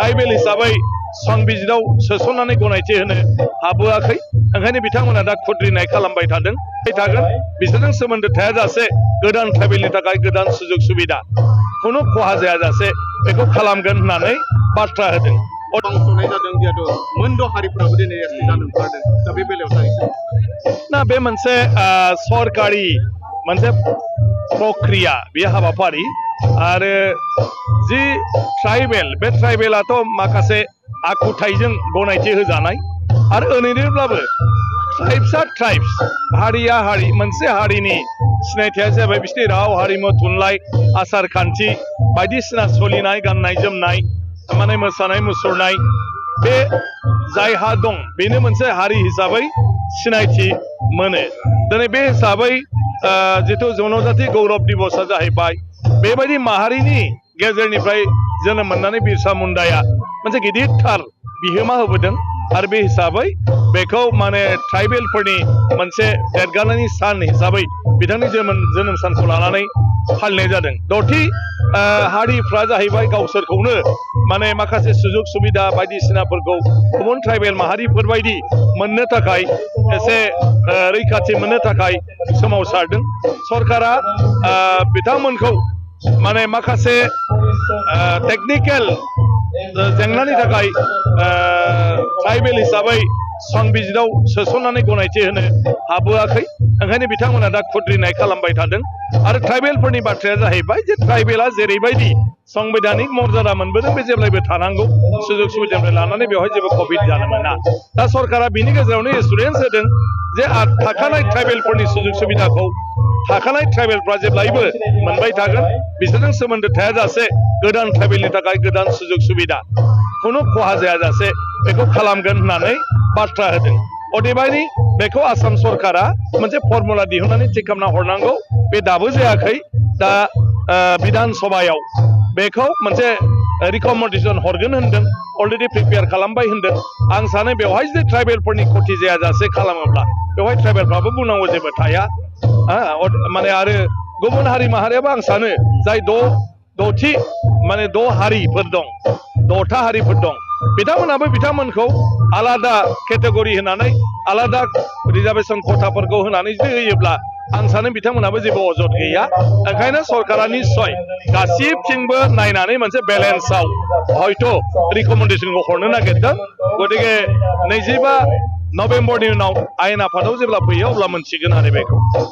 tribal हिसाबै संबिजिराव सोसननानै गनायथि होनो हाबोआखै ओंखायनो बिथांमोना दा खुद्रिनाय खालामबाय थागोन बिसोरजों सोमोन्दो थायाजासे गोदान ट्राइबेलनि थाखाय गोदान सुजुग सुबिदा खुनु खहा जायाजासे बेखौ खालामगोन होननानै बाथ्रा होदों बांसनाय जादों जिहेतु मोनद' हारिफोराबो दिनै एसटि जानो ओंखारदों दा बे बेलायाव ना बे मोनसे सरकारि मोनसे प्रक्रिया बे हाबाफारि आरो जि ट्राइबेल बे ट्राइबेलाथ' माखासे आखुथायजों गनायथि होजानाय आरो ओरैनोब्लाबो ट्राइब्सआ ट्राइब्स हारिया हारि मोनसे हारिनि सिनायथिया जाबाय बिसोरनि राव हारिमु थुनलाइ आसार खान्थि बायदिसिना सोलिनाय गाननाय जोमनाय माने मोसानाय मुसुरनाय बे जायहा दं बेनो मोनसे हारि हिसाबै सिनायथि मोनो दिनै बे हिसाबै जिथु जनजाति गौरब दिवसआ जाहैबाय बेबायदि माहारिनि गेजेरनिफ्राय जोनोम मोननानै बिरसा मुन्डाया मोनसे गिदिरथार बिहोमा होबोदों आरो बे हिसाबै बेखौ माने ट्राइबेलफोरनि मोनसे देरगानायनि सान हिसाबै बिथांनि जोनोम सानखौ लानानै फालिनाय जादों द'थि हारिफ्रा जाहैबाय गावसोरखौनो माने माखासे सुजुग सुबिदा बायदिसिनाफोरखौ गुबुन ट्राइबेल माहारिफोर बायदि मोननो थाखाय एसे रैखाथि मोननो थाखाय सोमावसारदों सरकारा बिथांमोनखौ माने माखासे टेक्निकेल जेंनानि थाखाय ट्राइबेल हिसाबै संबिजिराव सोसननानै गनायथि होनो हाबोआखै ओंखायनो बिथांमोना दा खुद्रिनाय खालामबाय थादों आरो ट्राइबेलफोरनि बाथ्राया जाहैबाय जे ट्राइबेला जेरैबायदि संबिधानिक मर्यादा मोनबोदों बे जेब्लायबो थानांगौ सुजुग सुबिदानिफ्राय लानानै बेवहाय जेबो कभिड जानो मोना दा सरकारा बिनि गेजेरावनो एसुरेन्स होदों जे थाखानाय ट्राइबेलफोरनि सुजुग सुबिदाखौ थाखानाय ट्राइबेलफ्रा जेब्लायबो मोनबाय थागोन बिसोरजों सोमोन्दो थायाजासे गोदान ट्राइबेलनि थाखाय गोदान सुजुग सुबिदा खुनु खहा जायाजासे बेखौ खालामगोन होननानै बाथ्रा होदों अदेबानि बेखौ आसाम सरकारा मोनसे फर्मुला दिहुननानै थिग खालामना हरनांगौ बे दाबो जायाखै दा बिधान सभायाव बेखौ मोनसे रिकमेन्डेसन हरगोन होनदों अलरेडि प्रिपेयार खालामबाय होनदों आं सानो बेवहाय जुदि ट्राइबेलफोरनि खथि जायाजासे खालामोब्ला बेवहाय ट्राइबेलफ्राबो बुंनांगौ जेबो थाया माने आरो गुबुन हारि माहारियाबो आं सानो जाय द'थि माने 6 हारिफोर दं 6था हारिफोर दं बिथांमोनाबो बिथांमोनखौ आलादा केटेगरि होनानै आलादा रिजार्भेसन खथाफोरखौ होनानै जुदि होयोब्ला आं सानो बिथांमोनाबो जेबो अजद गैया ओंखायनो सरकारा निस्सय गासिबथिंबो नायनानै मोनसे बेलेन्सआव हयथ' रिकमेन्डेसनखौ हरनो नागिरदों गतिके 25 नभेम्बरनि उनाव आयेन आफादाव जेब्ला फैयो अब्ला मोनसिगोन आरो बेखौ